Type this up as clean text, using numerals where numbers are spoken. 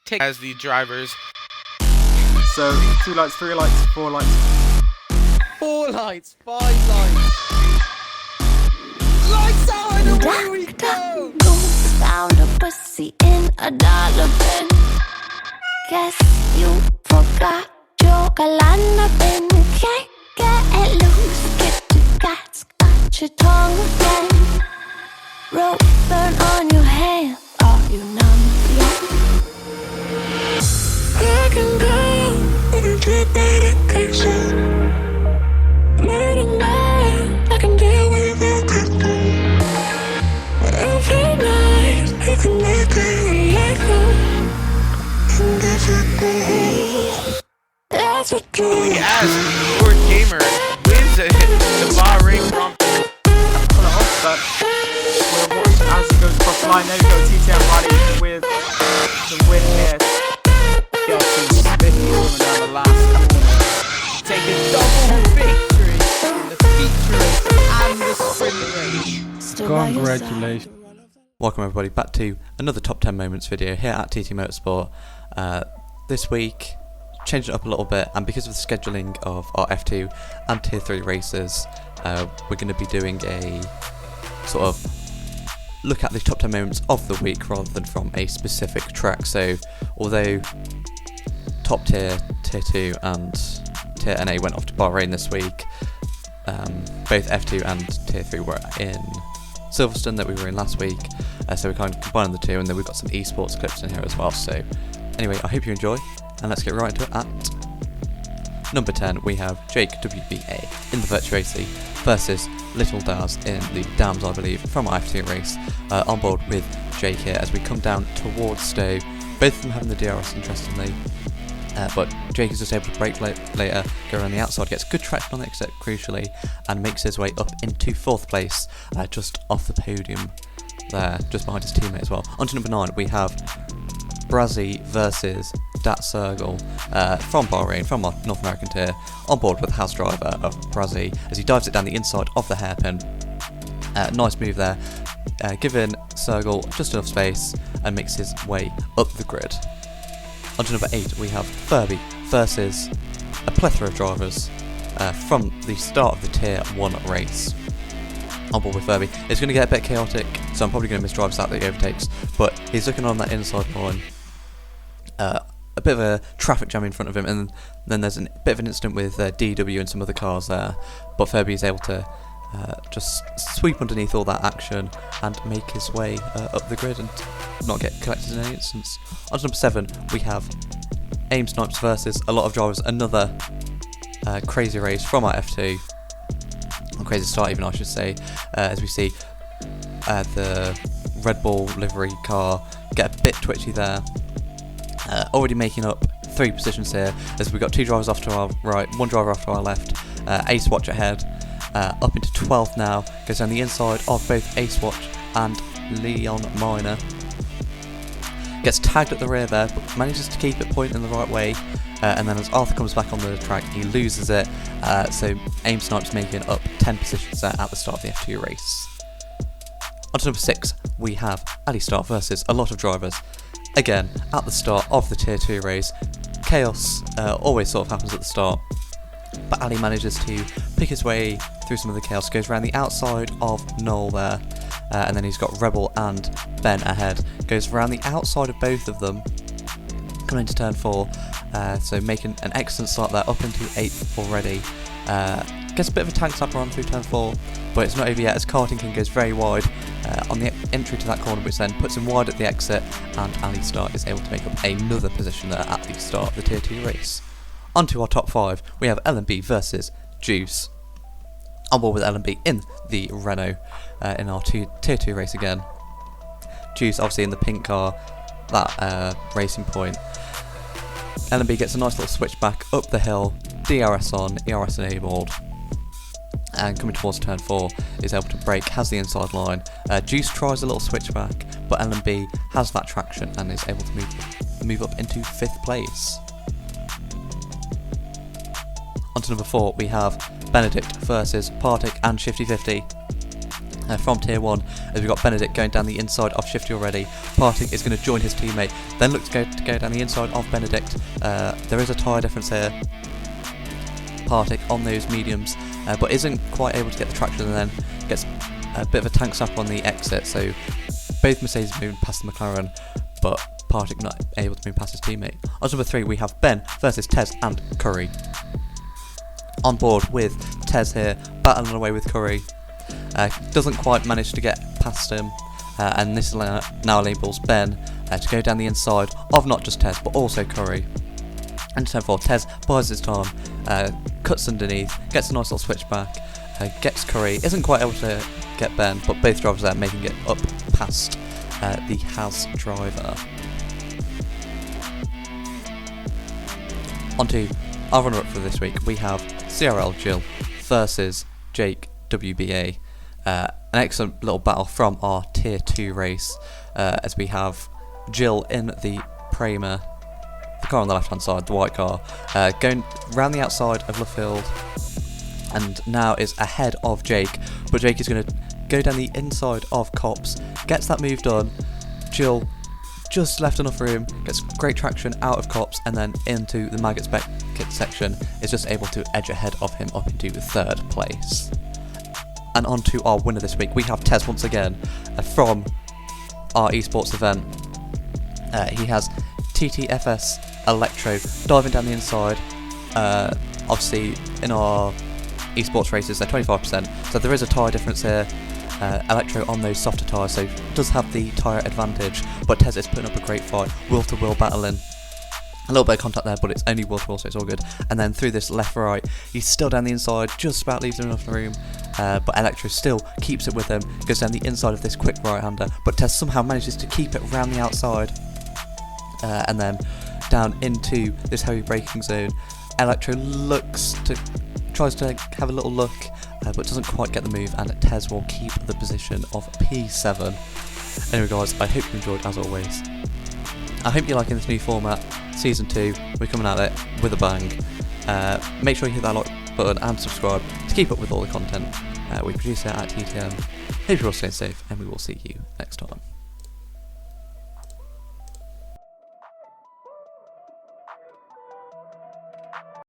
take as the drivers. So 2 lights, 3 lights, 4 lights. 4 lights, 5 lights. Lights out and away we go. Found a pussy in a dollar bin. Guess you forgot your galana bin. Can't get loose, get your guts, got your tongue again. Rope burn on your hand, are you numb yet? I can go and get medication. Morning night, I can deal with everything. Every night, I can make it like home. And that's what As Unported Gamer wins the Bahrain Grand Prix. Pull it off, but we'll watch as he goes across the line. There we go, TTM Rally with the win here. Getting spinning coming down the last corner. Take a double victory in the feature race and the sprint race. Congratulations. Welcome everybody back to another top 10 moments video here at TTM Motorsport. This week, changed it up a little bit, and because of the scheduling of our F2 and Tier 3 races, we're going to be doing a sort of look at the top 10 moments of the week rather than from a specific track. So although top tier, Tier 2 and Tier NA went off to Bahrain this week, both F2 and Tier 3 were in Silverstone that we were in last week, so we kind of combined the two, and then we've got some esports clips in here as well. So anyway, I hope you enjoy, and let's get right into it. At number 10 we have Jake WBA in the Virtuosi versus Little Daz in the Dams, I believe, from our F2 race, on board with Jake here as we come down towards Stowe, both of them having the DRS interestingly. But Jake is just able to brake later, go around the outside, gets good traction on the exit crucially, and makes his way up into 4th place, just off the podium there, just behind his teammate as well. On to number 9 we have Brazzy versus Dat Sergel from Bahrain, from our North American tier, on board with the house driver of Brazzy as he dives it down the inside of the hairpin. Nice move there, giving Sergel just enough space and makes his way up the grid. On to number 8 we have Furby versus a plethora of drivers from the start of the Tier 1 race. On board with Furby, it's going to get a bit chaotic, so I'm probably going to miss drivers out that he overtakes, but he's looking on that inside line. A bit of a traffic jam in front of him, and then there's a bit of an incident with DW and some other cars there, but Furby is able to just sweep underneath all that action and make his way up the grid and not get collected in any instance. On to number 7 we have Aim Snipes versus a lot of drivers, another crazy race from our F2, or crazy start even I should say, as we see the Red Bull livery car get a bit twitchy there, already making up 3 positions here as we've got 2 drivers off to our right, 1 driver off to our left, Ace Watch ahead, up into 12th now, goes down the inside of both Ace Watch and Leon Minor. Gets tagged at the rear there, but manages to keep it pointing in the right way, and then as Arthur comes back on the track, he loses it, so Aim Snipes making up 10 positions there at the start of the F2 race. On to number 6, we have Ali Start versus a lot of drivers. Again, at the start of the Tier 2 race, chaos always sort of happens at the start, but Ali manages to pick his way through some of the chaos, goes around the outside of Noel there, and then he's got Rebel and Ben ahead, goes around the outside of both of them, coming into turn 4, so making an excellent start there, up into 8th already. Gets a bit of a tank slapper on through turn 4, but it's not over yet as Karting King goes very wide on the entry to that corner, which then puts him wide at the exit, and Ali Start is able to make up another position there at the start of the Tier 2 race. On to our top 5, we have LMB versus Juice. On board with LMB in the Renault in our Tier 2 race again. Juice obviously in the pink car, that racing point. LMB gets a nice little switch back up the hill, DRS on, ERS enabled, and coming towards turn 4 is able to brake, has the inside line. Juice tries a little switch back, but LMB has that traction and is able to move up into 5th place. On to number 4, we have Benedict versus Partick and Shifty 50. from tier 1, as we've got Benedict going down the inside of Shifty already. Partick is going to join his teammate, then looks to go down the inside of Benedict. There is a tyre difference here. Partick on those mediums, but isn't quite able to get the traction, and then gets a bit of a tank stop on the exit, so both Mercedes moving past the McLaren, but Partick not able to move past his teammate. On number 3 we have Ben versus Tez and Curry. On board with Tez here, battling away with Curry. Doesn't quite manage to get past him, and this now enables Ben to go down the inside of not just Tez but also Curry. And turn 4, Tez buys his time, cuts underneath, gets a nice little switch back, gets Curry, isn't quite able to get Ben, but both drivers there making it up past the Haas driver. Onto our runner-up for this week, we have CRL Jill versus Jake WBA. An excellent little battle from our tier 2 race, as we have Jill in the Prema, the car on the left hand side, the white car, going round the outside of Luffield, and now is ahead of Jake, but Jake is going to go down the inside of Cops, gets that move done. Jill just left enough room, gets great traction out of Cops, and then into the Maggots Beckett section, is just able to edge ahead of him up into 3rd place. And on to our winner this week, we have Tez once again, from our esports event. He has TTFS Electro diving down the inside. Obviously in our esports races they're 25%, so there is a tyre difference here. Electro on those softer tyres, so does have the tyre advantage, but Tez is putting up a great fight, wheel to wheel battling. A little bit of contact there, but it's only wheel to wheel, so it's all good. And then through this left right, he's still down the inside, just about leaves him enough room, but Electro still keeps it with him, goes down the inside of this quick right-hander, but Tez somehow manages to keep it around the outside, and then down into this heavy braking zone. Electro tries to have a little look, but doesn't quite get the move, and Tez will keep the position of P7. Anyway guys, I hope you enjoyed as always. I hope you're liking this new format. Season 2, we're coming at it with a bang. Make sure you hit that like button and subscribe to keep up with all the content we produce here at TTM. Hope you're all staying safe, and we will see you next time.